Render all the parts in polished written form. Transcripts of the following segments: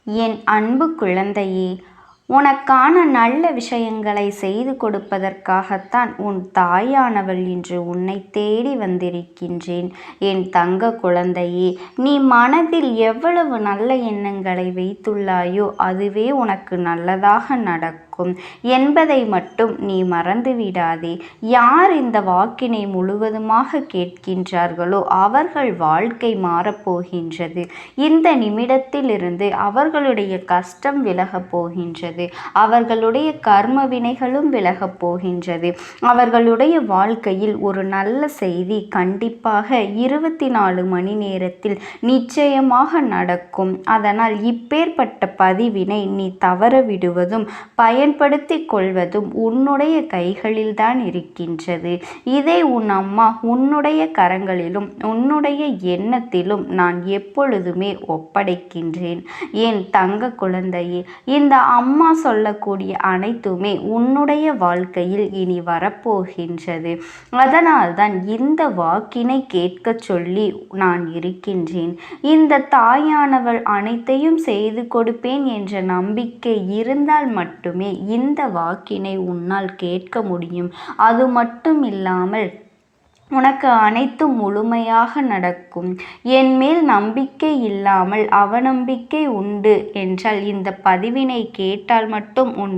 என் அன்பு குழந்தையே, உனக்கான நல்ல விஷயங்களை செய்து கொடுப்பதற்காகத்தான் உன் தாயானவள் இன்று உன்னை தேடி வந்திருக்கின்றேன். என் தங்க குழந்தையே, நீ மனதில் எவ்வளவு நல்ல எண்ணங்களை வைத்துள்ளாயோ அதுவே உனக்கு நல்லதாக நடக்கும் என்பதை மட்டும் நீ மறந்துவிடாதே. யார் இந்த வாக்கினை முழுவதுமாக கேட்கின்றார்களோ அவர்கள் வாழ்க்கை மாறப்போகின்றது. இந்த நிமிடத்திலிருந்து அவர்களுடைய கஷ்டம் விலகப் போகின்றது. அவர்களுடைய கர்ம வினைகளும் விலகப் போகின்றது. அவர்களுடைய வாழ்க்கையில் ஒரு நல்ல செய்தி கண்டிப்பாக 24 மணி நேரத்தில் நிச்சயமாக நடக்கும். அதனால் இப்பேற்பட்ட பதிவினை நீ தவற விடுவதும் பயன்படுத்தி கொள்வதும் உன்னுடைய கைகளில்தான் இருக்கின்றது. இதை உன் அம்மா உன்னுடைய கரங்களிலும் உன்னுடைய எண்ணத்திலும் நான் எப்பொழுதுமே ஒப்படைக்கின்றேன். என் தங்க குழந்தையே, இந்த அம்மா சொல்லக்கூடிய அனைத்துமே உன்னுடைய வாழ்க்கையில் இனி வரப்போகின்றது. அதனால்தான் இந்த வாக்கினை கேட்க சொல்லி நான் இருக்கின்றேன். இந்த தாயானவள் அனைத்தையும் செய்து கொடுப்பேன் என்ற நம்பிக்கை இருந்தால் மட்டுமே இந்த வாக்கினை உன்னால் கேட்க முடியும். அது மட்டும் இல்லாமல் உனக்கு அனைத்தும் முழுமையாக நடக்கும். என் மேல் நம்பிக்கை இல்லாமல் அவநம்பிக்கை உண்டு என்றால் இந்த பதிவினை கேட்டால் மட்டும் உன்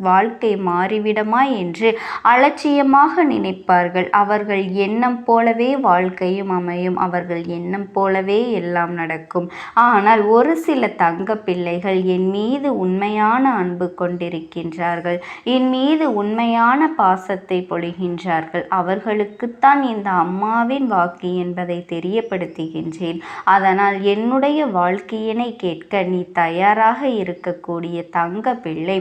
வாழ்க்கை மாறிவிடுமா என்று அலட்சியமாக நினைப்பார்கள். அவர்கள் எண்ணம் போலவே வாழ்க்கையும் அமையும். அவர்கள் எண்ணம் போலவே எல்லாம் நடக்கும். ஆனால் ஒரு சில தங்க பிள்ளைகள் என் மீது உண்மையான அன்பு கொண்டிருக்கின்றார்கள். என் மீது உண்மையான பாசத்தை பொழிகின்றார்கள். அவர்களுக்குத்தான் இந்த அம்மாவின் வாக்கு என்பதை தெரியப்படுத்துகின்றேன். அதனால் என்னுடைய வாழ்க்கையினை கேட்க நீ தயாராக இருக்கக்கூடிய தங்க பிள்ளை,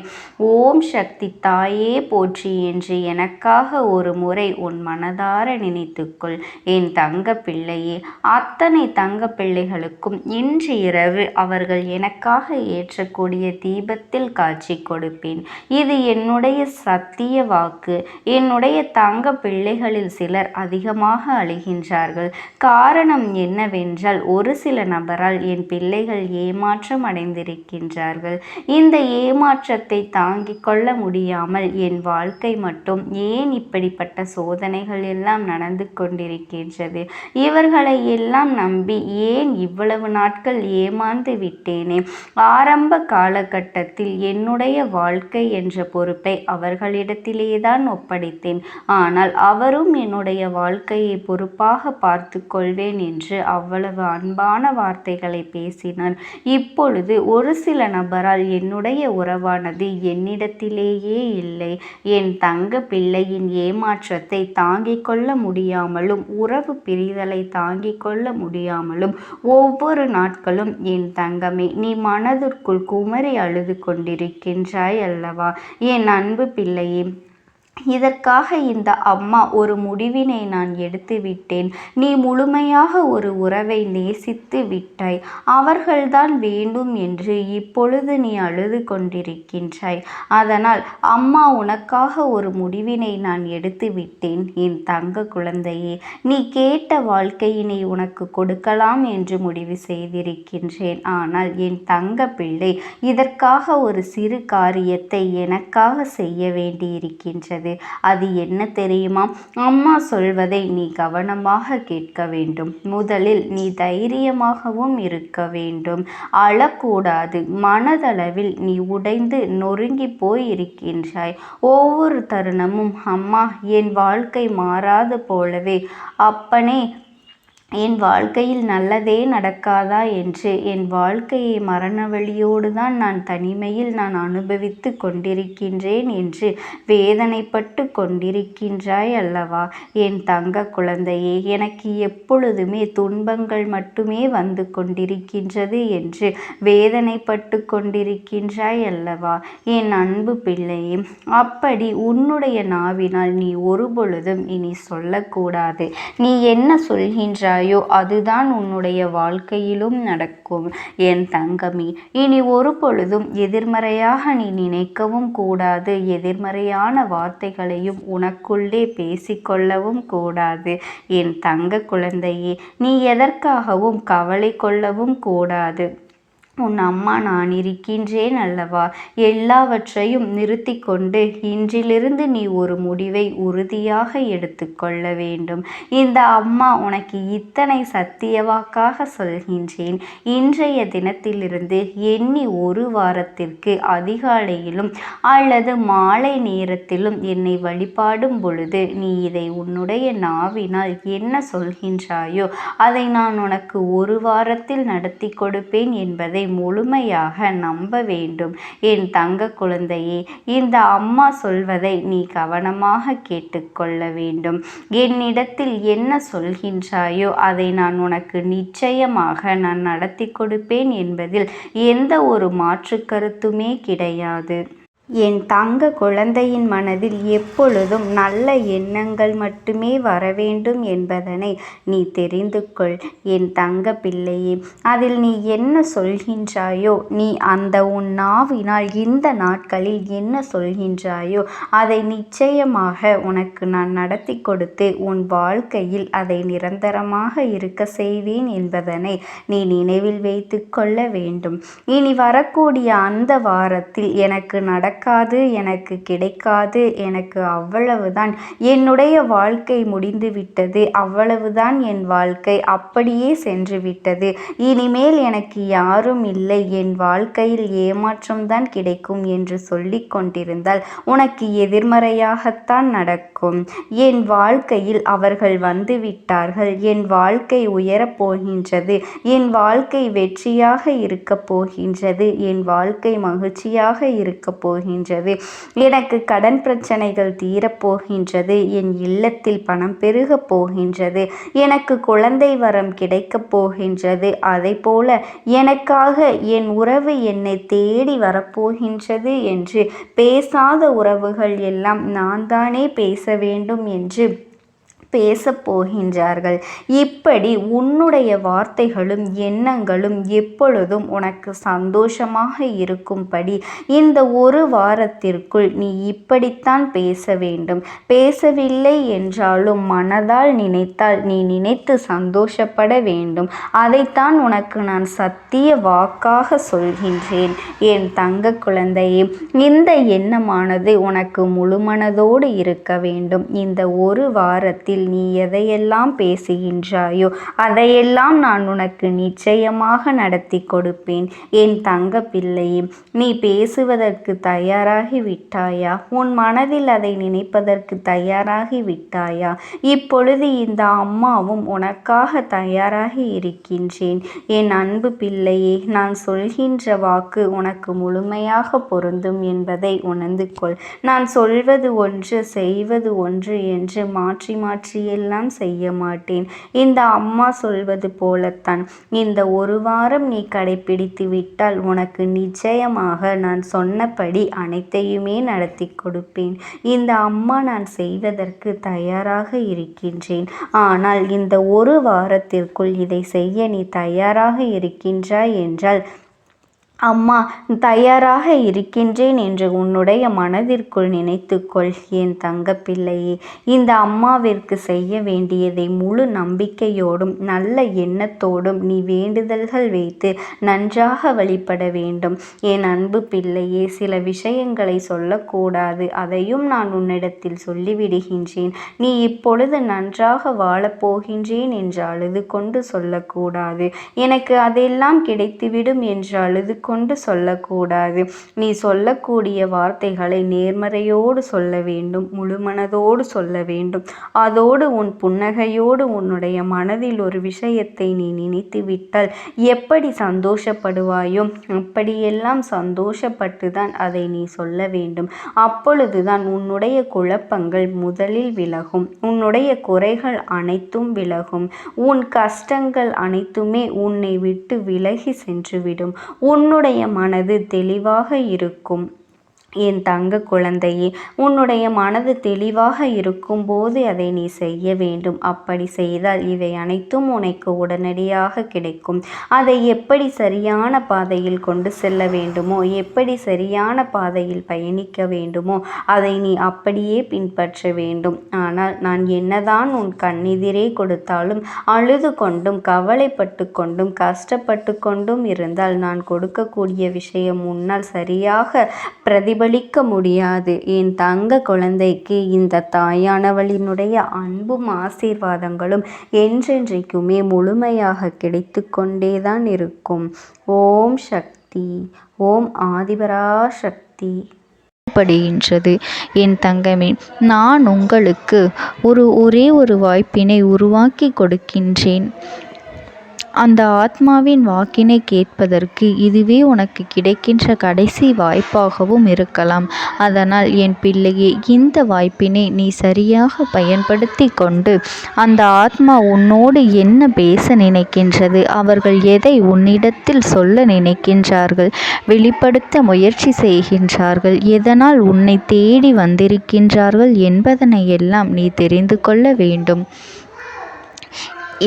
ஓம் சக்தி தாயே போற்றி என்று எனக்காக ஒரு முறை உன் மனதார நினைத்துக்கொள். என் தங்க பிள்ளையே, அத்தனை தங்க பிள்ளைகளுக்கும் இன்று இரவு அவர்கள் எனக்காக ஏற்றக்கூடிய தீபத்தில் காட்சி கொடுப்பேன். இது என்னுடைய சத்திய வாக்கு. என்னுடைய தங்க பிள்ளைகளில் சிலர் அதிகமாக அழுகின்றார்கள். காரணம் என்னவென்றால் ஒரு சில நபரால் என் பிள்ளைகள் ஏமாற்றம் அடைந்திருக்கின்றார்கள். இந்த ஏமாற்றத்தை தாங்கிக் கொள்ள முடியாமல் என் வாழ்க்கை மட்டும் ஏன் இப்படிப்பட்ட சோதனைகள் எல்லாம் நடந்து கொண்டிருக்கின்றது, இவர்களை எல்லாம் நம்பி ஏன் இவ்வளவு நாட்கள் ஏமாந்து விட்டேனே. ஆரம்ப காலகட்டத்தில் என்னுடைய வாழ்க்கை என்ற பொறுப்பை அவர்களிடத்திலேதான் ஒப்படைத்தேன். ஆனால் அவரும் என்னுடைய வாழ்க்கையை பொறுப்பாக பார்த்து கொள்வேன் என்று அவ்வளவு அன்பான வார்த்தைகளை பேசினார். இப்பொழுது ஒரு சில நபரால் என்னுடைய உறவானது என்னிடத்திலேயே இல்லை. என் தங்க பிள்ளையின் ஏமாற்றத்தை தாங்கிக் கொள்ள முடியாமலும் உறவு பிரிதலை தாங்கிக் கொள்ள முடியாமலும் ஒவ்வொரு நாட்களும் என் தங்கமே நீ மனதிற்குள் குமரி அழுது கொண்டிருக்கின்றாய் அல்லவா? என் அன்பு பிள்ளையே, இதற்காக இந்த அம்மா ஒரு முடிவினை நான் எடுத்து விட்டேன். நீ முழுமையாக ஒரு உறவை நேசித்து விட்டாய். அவர்கள்தான் வேண்டும் என்று இப்பொழுது நீ அழுது கொண்டிருக்கின்றாய். அதனால் அம்மா உனக்காக ஒரு முடிவினை நான் எடுத்து விட்டேன். என் தங்க குழந்தையே, நீ கேட்ட வாழ்க்கையினை உனக்கு கொடுக்கலாம் என்று முடிவு செய்திருக்கின்றேன். ஆனால் என் தங்க பிள்ளை, இதற்காக ஒரு சிறு காரியத்தை எனக்காக செய்ய வேண்டியிருக்கின்றது. அது என்ன தெரியுமா? அம்மா சொல்வதை நீ கவனமாக கேட்க வேண்டும். முதலில் நீ தைரியமாகவும் இருக்க வேண்டும். அழக்கூடாது. மனதளவில் நீ உடைந்து நொறுங்கி போய் இருக்கின்றாய். ஒவ்வொரு தருணமும் அம்மா என் வாழ்க்கை மாறாது போலவே, அப்பனே என் வாழ்க்கையில் நல்லதே நடக்காதா என்று என் வாழ்க்கையை மரண வழியோடு தான் நான் தனிமையில் நான் அனுபவித்து கொண்டிருக்கின்றேன் என்று வேதனைப்பட்டு கொண்டிருக்கின்றாய் அல்லவா? என் தங்க குழந்தையே, எனக்கு எப்பொழுதுமே துன்பங்கள் மட்டுமே வந்து கொண்டிருக்கின்றது என்று வேதனைப்பட்டு கொண்டிருக்கின்றாய் அல்லவா? என் அன்பு பிள்ளையே, அப்படி உன்னுடைய நாவினால் நீ ஒரு பொழுதும் இனி சொல்லக்கூடாது. நீ என்ன சொல்கின்றாய் அதுதான் உன்னுடைய வாழ்க்கையிலும் நடக்கும். என் தங்கமே, இனி ஒரு பொழுதும் எதிர்மறையாக நீ நினைக்கவும் கூடாது. எதிர்மறையான வார்த்தைகளையும் உனக்குள்ளே பேசிக்கொள்ளவும் கூடாது. என் தங்க குழந்தையே, நீ எதற்காகவும் கவலை கொள்ளவும் கூடாது. உன் அம்மா நான் இருக்கின்றேன் அல்லவா? எல்லாவற்றையும் நிறுத்தி கொண்டு இன்றிலிருந்து நீ ஒரு முடிவை உறுதியாக எடுத்துக்கொள்ள வேண்டும். இந்த அம்மா உனக்கு இத்தனை சத்தியவாக்காக சொல்கின்றேன். இன்றைய தினத்திலிருந்து எண்ணி ஒரு வாரத்திற்கு அதிகாலையிலும் அல்லது மாலை நேரத்திலும் என்னை வழிபாடும் பொழுது நீ இதை உன்னுடைய நாவினால் என்ன சொல்கின்றாயோ அதை நான் உனக்கு ஒரு வாரத்தில் நடத்தி கொடுப்பேன் என்பதை முழுமையாக நம்ப வேண்டும். என் தங்க குழந்தையே, இந்த அம்மா சொல்வதை நீ கவனமாக கேட்டுக்கொள்ள வேண்டும். என்னிடத்தில் என்ன சொல்கின்றாயோ அதை நான் உனக்கு நிச்சயமாக நான் நடத்தி கொடுப்பேன் என்பதில் எந்த ஒரு மாற்று கருத்துமே கிடையாது. என் தங்க குழந்தையின் மனதில் எப்பொழுதும் நல்ல எண்ணங்கள் மட்டுமே வர வேண்டும் என்பதனை நீ தெரிந்து கொள். என் தங்க பிள்ளையே, அதில் நீ என்ன சொல்கின்றாயோ, நீ அந்த உன் நாவினால் இந்த நாட்களில் என்ன சொல்கின்றாயோ அதை நிச்சயமாக உனக்கு நான் நடத்தி கொடுத்து உன் வாழ்க்கையில் அதை நிரந்தரமாக இருக்க செய்வேன் என்பதனை நீ நினைவில் வைத்து கொள்ள வேண்டும். இனி வரக்கூடிய அந்த வாரத்தில் எனக்கு எனக்கு கிடைக்காது, எனக்கு அவ்வளவுதான், என்னுடைய வாழ்க்கை முடிந்து விட்டது, அவ்வளவுதான், என் வாழ்க்கை அப்படியே சென்று விட்டது, இனிமேல் எனக்கு யாரும் இல்லை, என் வாழ்க்கையில் ஏமாற்றம்தான் கிடைக்கும் என்று சொல்லி கொண்டிருந்தால் உனக்கு எதிர்மறையாகத்தான் நடக்கும். என் வாழ்க்கையில் அவர்கள் வந்து விட்டார்கள், என் வாழ்க்கை உயரப் போகின்றது, என் வாழ்க்கை வெற்றியாக இருக்கப் போகின்றது, என் வாழ்க்கை மகிழ்ச்சியாக இருக்கப் போகின்றது, எனக்கு கடன் பிரச்சனைகள் தீரப்போகின்றது, என் இல்லத்தில் பணம் பெருகப் போகின்றது, எனக்கு குழந்தை வரம் கிடைக்கப் போகின்றது, அதை போல எனக்காக என் உறவு என்னை தேடி வரப்போகின்றது என்று பேசாத உறவுகள் எல்லாம் நான் தானே பேச வேண்டும் என்று பேசப் போகின்றார்கள். இப்படி உன்னுடைய வார்த்தைகளும் எண்ணங்களும் எப்பொழுதும் உனக்கு சந்தோஷமாக இருக்கும்படி இந்த ஒரு வாரத்திற்குள் நீ இப்படித்தான் பேச வேண்டும். பேசவில்லை என்றாலும் மனதால் நினைத்தால் நீ நினைத்து சந்தோஷப்பட வேண்டும். அதைத்தான் உனக்கு நான் சத்திய வாக்காக சொல்கின்றேன். என் தங்க குழந்தையே, இந்த எண்ணமானது உனக்கு முழுமனதோடு இருக்க வேண்டும். இந்த ஒரு வாரத்தில் நீ எதையெல்லாம் பேசுகின்றாயோ அதையெல்லாம் நான் உனக்கு நிச்சயமாக நடத்தி கொடுப்பேன். என் தங்க பிள்ளையே, நீ பேசுவதற்கு தயாராகி விட்டாயா? உன் மனதில் அதை நினைப்பதற்கு தயாராகி விட்டாயா? இப்பொழுது இந்த அம்மாவும் உனக்காக தயாராகி இருக்கின்றேன். என் அன்பு பிள்ளையே, நான் சொல்கின்ற வாக்கு உனக்கு முழுமையாக பொருந்தும் என்பதை உணர்ந்து கொள். நான் சொல்வது ஒன்று செய்வது ஒன்று என்று மாற்றி மாற்றி எல்லாம் செய்ய மாட்டேன். இந்த அம்மா சொல்வது போலத்தான் இந்த ஒரு வாரம் நீ கடைபிடித்து விட்டால் உனக்கு நிச்சயமாக நான் சொன்னபடி அனைத்தையுமே நடத்தி கொடுப்பேன். இந்த அம்மா நான் செய்வதற்கு தயாராக இருக்கின்றேன். ஆனால் இந்த ஒரு வாரத்திற்குள் இதை செய்ய நீ தயாராக இருக்கின்றாய் என்றால், அம்மா தயாராக இருக்கின்றேன் என்று உன்னுடைய மனதிற்குள் நினைத்துக்கொள். என் தங்க பிள்ளையே, இந்த அம்மாவிற்கு செய்ய வேண்டியதை முழு நம்பிக்கையோடும் நல்ல எண்ணத்தோடும் நீ வேண்டுதல்கள் வைத்து நன்றாக வழிபட வேண்டும். என் அன்பு பிள்ளையே, சில விஷயங்களை சொல்லக்கூடாது, அதையும் நான் உன்னிடத்தில் சொல்லிவிடுகின்றேன். நீ இப்பொழுது நன்றாக வாழப்போகின்றேன் என்று அழுது கொண்டு சொல்லக்கூடாது. எனக்கு அதெல்லாம் கிடைத்துவிடும் என்று அழுது கொண்டு சொல்லக்கூடாது. நீ சொல்லக்கூடிய வார்த்தைகளை நேர்மறையோடு சொல்ல வேண்டும், முழுமனதோடு சொல்ல வேண்டும். அதோடு உன் புன்னகையோடு உன்னுடைய மனதில் ஒரு விஷயத்தை நீ நினைத்து விட்டால் எப்படி சந்தோஷப்படுவாயோ அப்படியெல்லாம் சந்தோஷப்பட்டுதான் அதை நீ சொல்ல வேண்டும். அப்பொழுதுதான் உன்னுடைய குழப்பங்கள் முதலில் விலகும், உன்னுடைய குறைகள் அனைத்தும் விலகும், உன் கஷ்டங்கள் அனைத்துமே உன்னை விட்டு விலகி சென்றுவிடும். உன்னுடைய மனது தெளிவாக இருக்கும். என் தங்க குழந்தையே, உன்னுடைய மனது தெளிவாக இருக்கும்போது அதை நீ செய்ய வேண்டும். அப்படி செய்தால் இவை அனைத்தும் உனக்கு உடனடியாக கிடைக்கும். அதை எப்படி சரியான பாதையில் கொண்டு செல்ல வேண்டுமோ, எப்படி சரியான பாதையில் பயணிக்க வேண்டுமோ அதை நீ அப்படியே பின்பற்ற வேண்டும். ஆனால் நான் என்னதான் உன் கண்ணெதிரே கொடுத்தாலும் அழுது கொண்டும் கவலைப்பட்டு கொண்டும் கஷ்டப்பட்டு கொண்டும் இருந்தால் நான் கொடுக்கக்கூடிய விஷயம் உன்னால் சரியாக பிரதிபலிக்க முடியாது. என் தங்க குழந்தைக்கு இந்த தாயானவளினுடைய அன்பும் ஆசீர்வாதங்களும் என்றென்றைக்குமே முழுமையாக கிடைத்து கொண்டேதான் இருக்கும். ஓம் சக்தி. ஓம் ஆதிபராசக்தி. படுகின்றது. என் தங்கமே, நான் உங்களுக்கு ஒரே ஒரு வாய்ப்பினை உருவாக்கி கொடுக்கின்றேன். அந்த ஆத்மாவின் வாக்கினை கேட்பதற்கு இதுவே உனக்கு கிடைக்கின்ற கடைசி வாய்ப்பாகவும் இருக்கலாம். அதனால் என் பிள்ளையே, இந்த வாய்ப்பினை நீ சரியாக பயன்படுத்தி கொண்டு அந்த ஆத்மா உன்னோடு என்ன பேச நினைக்கின்றது, அவர்கள் எதை உன்னிடத்தில் சொல்ல நினைக்கின்றார்கள், வெளிப்படுத்த முயற்சி செய்கின்றார்கள், எதனால் உன்னை தேடி வந்திருக்கின்றார்கள் என்பதனை எல்லாம் நீ தெரிந்து கொள்ள வேண்டும்.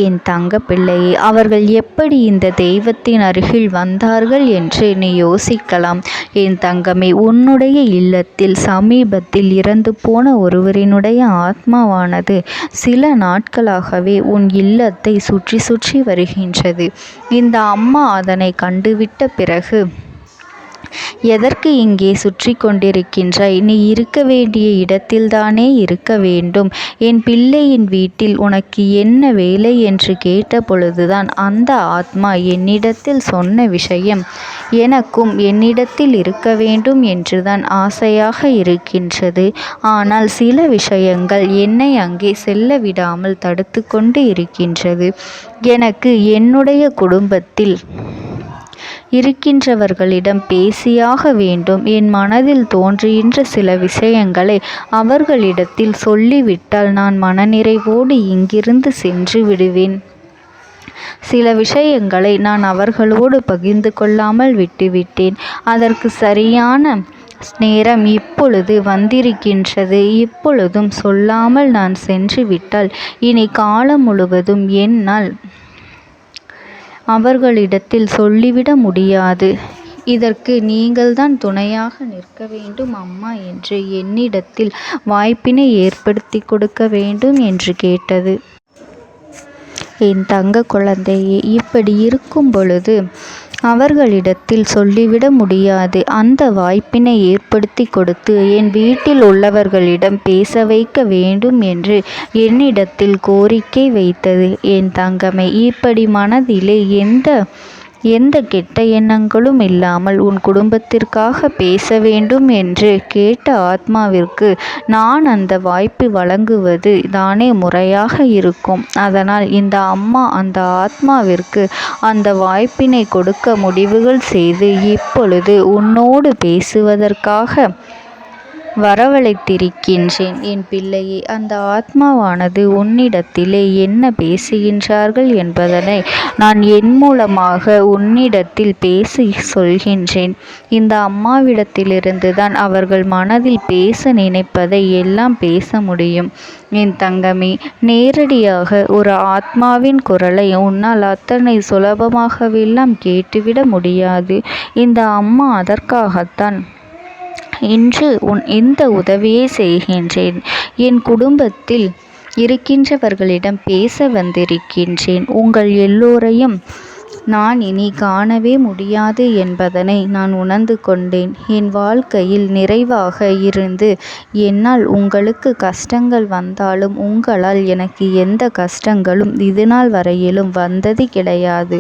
என் தங்க பிள்ளையே, அவர்கள் எப்படி இந்த தெய்வத்தின் அருகில் வந்தார்கள் என்று நீ யோசிக்கலாம். என் தங்கமே, உன்னுடைய இல்லத்தில் சமீபத்தில் இறந்து போன ஒருவரினுடைய ஆத்மாவானது சில நாட்களாகவே உன் இல்லத்தை சுற்றி சுற்றி வருகின்றது. இந்த அம்மா அதனை கண்டுவிட்ட பிறகு, எதற்கு இங்கே சுற்றி கொண்டிருக்கின்றாய்? நீ இருக்க வேண்டிய இடத்தில்தானே இருக்க வேண்டும். என் பிள்ளையின் வீட்டில் உனக்கு என்ன வேலை என்று கேட்ட பொழுதுதான் அந்த ஆத்மா என்னிடத்தில் சொன்ன விஷயம், எனக்கும் என்னிடத்தில் இருக்க வேண்டும் என்றுதான் ஆசையாக இருக்கின்றது. ஆனால் சில விஷயங்கள் என்னை அங்கே செல்ல விடாமல் தடுத்து கொண்டு இருக்கின்றது. எனக்கு என்னுடைய குடும்பத்தில் இருக்கின்றவர்களிடம் பேசியாக வேண்டும். என் மனதில் தோன்றுகின்ற சில விஷயங்களை அவர்களிடத்தில் சொல்லிவிட்டால் நான் மனநிறைவோடு இங்கிருந்து சென்று விடுவேன். சில விஷயங்களை நான் அவர்களோடு பகிர்ந்து கொள்ளாமல் விட்டுவிட்டேன். அதற்கு சரியான நேரம் இப்பொழுது வந்திருக்கின்றது. இப்பொழுதும் சொல்லாமல் நான் சென்று விட்டால் இனி காலம் முழுவதும் என்னால் அவர்களிடத்தில் சொல்லிவிட முடியாது. இதற்கு நீங்கள்தான் துணையாக நிற்க வேண்டும் அம்மா என்று என்னிடத்தில் வாய்ப்பினை ஏற்படுத்தி கொடுக்க வேண்டும் என்று கேட்டது. என் தங்க குழந்தையே, இப்படி இருக்கும் பொழுது அவர்களிடத்தில் சொல்லிவிட முடியாது. அந்த வாய்ப்பினை ஏற்படுத்தி கொடுத்து என் வீட்டில் உள்ளவர்களிடம் பேச வைக்க வேண்டும் என்று என்னிடத்தில் கோரிக்கை வைத்தது. என் தங்கமே, இப்படி மனதிலே எந்த கெட்ட எண்ணங்களும் இல்லாமல் உன் குடும்பத்திற்காக பேச வேண்டும் என்று கேட்ட ஆத்மாவிற்கு நான் அந்த வாய்ப்பு வழங்குவது தானே முறையாக இருக்கும். அதனால் இந்த அம்மா அந்த ஆத்மாவிற்கு அந்த வாய்ப்பினை கொடுக்க முடிவுகள் செய்து இப்பொழுது உன்னோடு பேசுவதற்காக வரவழைத்திருக்கின்றேன். என் பிள்ளையே, அந்த ஆத்மாவானது உன்னிடத்திலே என்ன பேசுகின்றார்கள் என்பதனை நான் என் மூலமாக உன்னிடத்தில் பேசி சொல்கின்றேன். இந்த அம்மாவிடத்திலிருந்து தான் அவர்கள் மனதில் பேச நினைப்பதை எல்லாம் பேச முடியும். என் தங்கமே, நேரடியாக ஒரு ஆத்மாவின் குரலை உன்னால் அத்தனை சுலபமாகவெல்லாம் கேட்டுவிட முடியாது. இந்த அம்மா அதற்காகத்தான் இன்று இந்த உதவியை செய்கின்றேன். என் குடும்பத்தில் இருக்கின்றவர்களிடம் பேச வந்திருக்கின்றேன். உங்கள் எல்லோரையும் நான் இனி காணவே முடியாது என்பதனை நான் உணர்ந்து கொண்டேன். என் வாழ்க்கையில் நிறைவாக இருந்து என்னால் உங்களுக்கு கஷ்டங்கள் வந்தாலும் உங்களால் எனக்கு எந்த கஷ்டங்களும் இதுநாள் வரையிலும் வந்தது கிடையாது.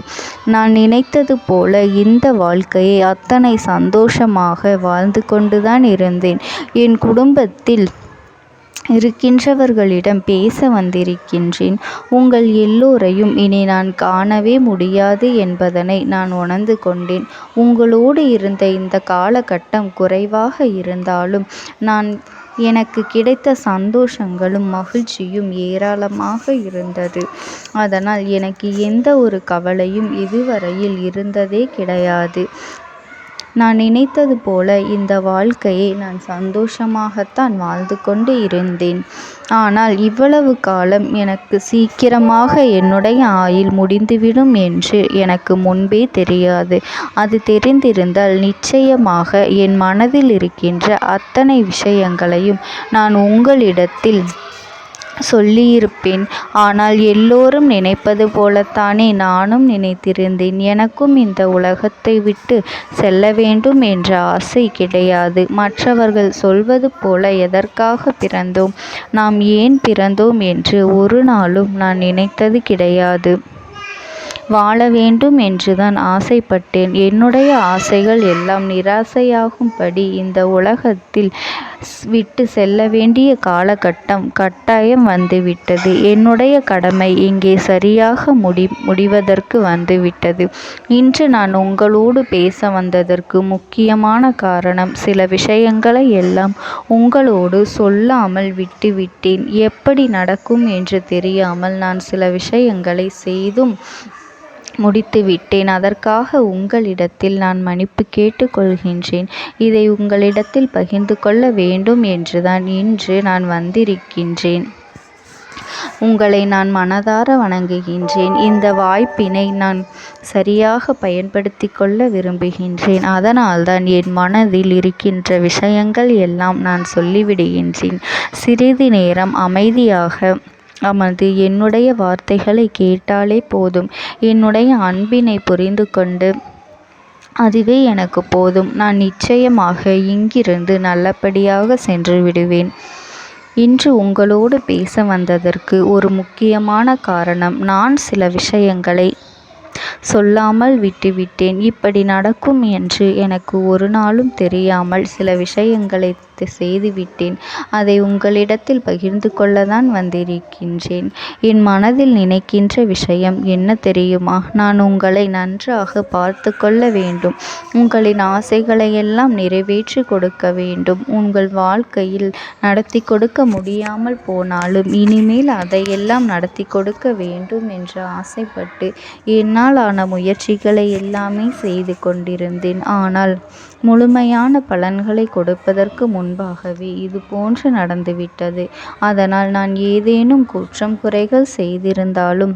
நான் நினைத்தது போல இந்த வாழ்க்கையை அத்தனை சந்தோஷமாக வாழ்ந்து கொண்டுதான் இருந்தேன். என் குடும்பத்தில் இருக்கின்றவர்களிடம் பேச வந்திருக்கின்றேன். உங்கள் எல்லோரையும் இனி நான் காணவே முடியாது என்பதனை நான் உணர்ந்து கொண்டேன். உங்களோடு இருந்த இந்த காலகட்டம் குறைவாக இருந்தாலும் எனக்கு கிடைத்த சந்தோஷங்களும் மகிழ்ச்சியும் ஏராளமாக இருந்தது. அதனால் எனக்கு எந்த ஒரு கவலையும் இதுவரையில் இருந்ததே கிடையாது. நான் நினைத்தது போல இந்த வாழ்க்கையை நான் சந்தோஷமாகத்தான் வாழ்ந்து கொண்டு இருந்தேன். ஆனால் இவ்வளவு காலம் எனக்கு சீக்கிரமாக என்னுடைய ஆயுள் முடிந்துவிடும் என்று எனக்கு முன்பே தெரியாது. அது தெரிந்திருந்தால் நிச்சயமாக என் மனதில் இருக்கின்ற அத்தனை விஷயங்களையும் நான் உங்களிடத்தில் சொல்லியிருப்பேன். ஆனால் எல்லோரும் நினைப்பது போலத்தானே நானும் நினைத்திருந்தேன். எனக்கும் இந்த உலகத்தை விட்டு செல்ல வேண்டும் என்ற ஆசை கிடையாது. மற்றவர்கள் சொல்வது போல எதற்காக பிறந்தோம், நாம் ஏன் பிறந்தோம் என்று ஒரு நாளும் நான் நினைத்தது கிடையாது. வாழ வேண்டும் என்றுதான் ஆசைப்பட்டேன். என்னுடைய ஆசைகள் எல்லாம் நிராசையாகும்படி இந்த உலகத்தில் விட்டு செல்ல வேண்டிய காலகட்டம் கட்டாயம் வந்துவிட்டது. என்னுடைய கடமை இங்கே சரியாக முடிவதற்கு வந்துவிட்டது. இன்று நான் உங்களோடு பேச வந்ததற்கு முக்கியமான காரணம், சில விஷயங்களை எல்லாம் உங்களோடு சொல்லாமல் விட்டுவிட்டேன். எப்படி நடக்கும் என்று தெரியாமல் நான் சில விஷயங்களை செய்தும் முடித்துவிட்டேன். அதற்காக உங்களிடத்தில் நான் மன்னிப்பு கேட்டுக்கொள்கின்றேன். இதை உங்களிடத்தில் பகிர்ந்து கொள்ள வேண்டும் என்றுதான் இன்று நான் வந்திருக்கின்றேன். உங்களை நான் மனதார வணங்குகின்றேன். இந்த வாய்ப்பினை நான் சரியாக பயன்படுத்தி கொள்ள விரும்புகின்றேன். அதனால்தான் என் மனதில் இருக்கின்ற விஷயங்கள் எல்லாம் நான் சொல்லிவிடுகின்றேன். சிறிது நேரம் அமைதியாக அமர்ந்து என்னுடைய வார்த்தைகளை கேட்டாலே போதும். என்னுடைய அன்பினை புரிந்து கொண்டு அதுவே எனக்கு போதும். நான் நிச்சயமாக இங்கிருந்து நல்லபடியாக சென்று விடுவேன். இன்று உங்களோடு பேச வந்ததற்கு ஒரு முக்கியமான காரணம், நான் சில விஷயங்களை சொல்லாமல் விட்டுவிட்டேன். இப்படி நடக்கும் என்று எனக்கு ஒரு நாளும் தெரியாமல் சில விஷயங்களை செய்துவிட்டேன். அதை உங்களிடத்தில் பகிர்ந்து கொள்ளத்தான் வந்திருக்கின்றேன். என் மனதில் நினைக்கின்ற விஷயம் என்ன தெரியுமா? நான் உங்களை நன்றாக பார்த்து கொள்ள வேண்டும். உங்களின் ஆசைகளை எல்லாம் நிறைவேற்றி கொடுக்க வேண்டும். உங்கள் வாழ்க்கையில் நடத்தி கொடுக்க முடியாமல் போனாலும் இனிமேல் அதையெல்லாம் நடத்தி கொடுக்க வேண்டும் என்று ஆசைப்பட்டு என்னால் ஆன முயற்சிகளை எல்லாமே செய்து கொண்டிருந்தேன். ஆனால் முழுமையான பலன்களை கொடுப்பதற்கு முன்பாகவே இது போன்று நடந்துவிட்டது. அதனால் நான் ஏதேனும் குற்றம் குறைகள் செய்திருந்தாலும்,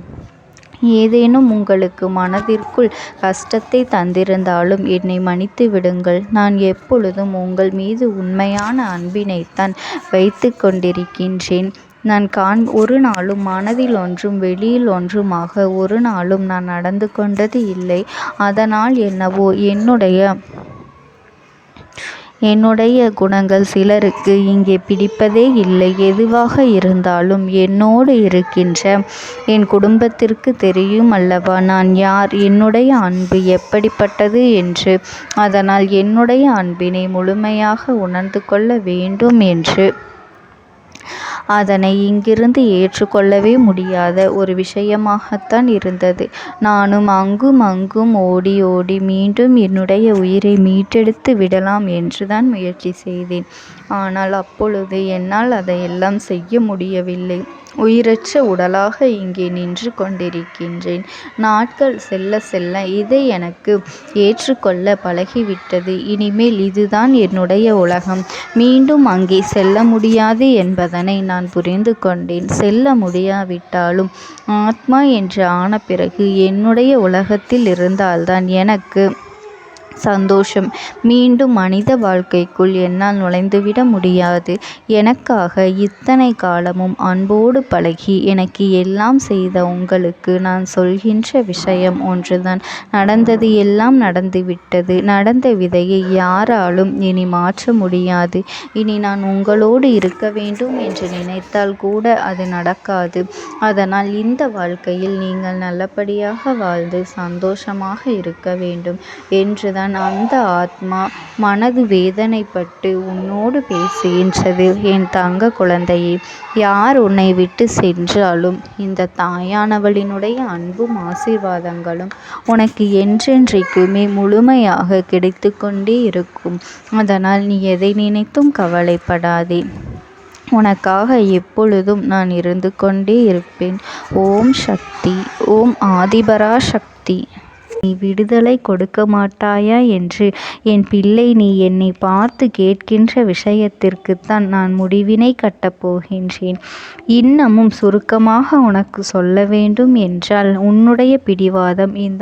ஏதேனும் உங்களுக்கு மனதிற்குள் கஷ்டத்தை தந்திருந்தாலும் என்னை மன்னித்து விடுங்கள். நான் எப்பொழுதும் உங்கள் மீது உண்மையான அன்பினைத்தான் வைத்து கொண்டிருக்கின்றேன். நான் ஒரு நாளும் மனதில் ஒன்றும் வெளியில் ஒன்றுமாக ஒரு நாளும் நான் நடந்து கொண்டது இல்லை. அதனால் என்னவோ என்னுடைய குணங்கள் சிலருக்கு இங்கே பிடிப்பதே இல்லை. எதுவாக இருந்தாலும் என்னோடு இருக்கின்ற என் குடும்பத்திற்கு தெரியும் அல்லவா நான் யார், என்னுடைய அன்பு எப்படிப்பட்டது என்று. அதனால் என்னுடைய அன்பினை முழுமையாக உணர்ந்து கொள்ள வேண்டும் என்று அதனை இங்கிருந்து ஏற்றுக்கொள்ளவே முடியாத ஒரு விஷயமாகத்தான் இருந்தது. நானும் அங்கும் அங்கும் ஓடி ஓடி மீண்டும் என்னுடைய உயிரை மீட்டெடுத்து விடலாம் என்றுதான் முயற்சி செய்தேன். ஆனால் அப்பொழுது என்னால் அதையெல்லாம் செய்ய முடியவில்லை. உயிரற்ற உடலாக இங்கே நின்று கொண்டிருக்கின்றேன். நாட்கள் செல்ல செல்ல இதை எனக்கு ஏற்றுக்கொள்ள பழகிவிட்டது. இனிமேல் இதுதான் என்னுடைய உலகம். மீண்டும் அங்கே செல்ல முடியாது என்பதனை நான் புரிந்து கொண்டேன். செல்ல முடியாவிட்டாலும் ஆத்மா என்று ஆன பிறகு என்னுடைய உலகத்தில் இருந்தால்தான் எனக்கு சந்தோஷம். மீண்டும் மனித வாழ்க்கைக்குள் என்னால் நுழைந்துவிட முடியாது. எனக்காக இத்தனை காலமும் அன்போடு பழகி எனக்கு எல்லாம் செய்த உங்களுக்கு நான் சொல்கின்ற விஷயம் ஒன்றுதான். நடந்தது எல்லாம் நடந்துவிட்டது. நடந்த விதையை யாராலும் இனி மாற்ற முடியாது. இனி நான் உங்களோடு இருக்க வேண்டும் என்று நினைத்தால் கூட அது நடக்காது. அதனால் இந்த வாழ்க்கையில் நீங்கள் நல்லபடியாக வாழ்ந்து சந்தோஷமாக இருக்க வேண்டும் என்றுதான் அந்த ஆத்மா மனது வேதனைப்பட்டு உன்னோடு பேசுகின்றது. என் தங்க குழந்தையே, யார் உன்னை விட்டு சென்றாலும் இந்த தாயானவளினுடைய அன்பும் ஆசீர்வாதங்களும் உனக்கு என்றென்றைக்குமே முழுமையாக கிடைத்து கொண்டே இருக்கும். அதனால் நீ எதை நினைத்தும் கவலைப்படாதே. உனக்காக எப்பொழுதும் நான் இருந்து கொண்டே இருப்பேன். ஓம் சக்தி. ஓம் ஆதிபரா சக்தி. நீ விடுதலை கொடுக்க மாட்டாயா என்று என் பிள்ளை நீ என்னை பார்த்து கேட்கின்ற விஷயத்திற்குத்தான் நான் முடிவினை கட்டப் போகின்றேன். இன்னமும் சுருக்கமாக உனக்கு சொல்ல வேண்டும் என்றால், உன்னுடைய பிடிவாதம் இந்த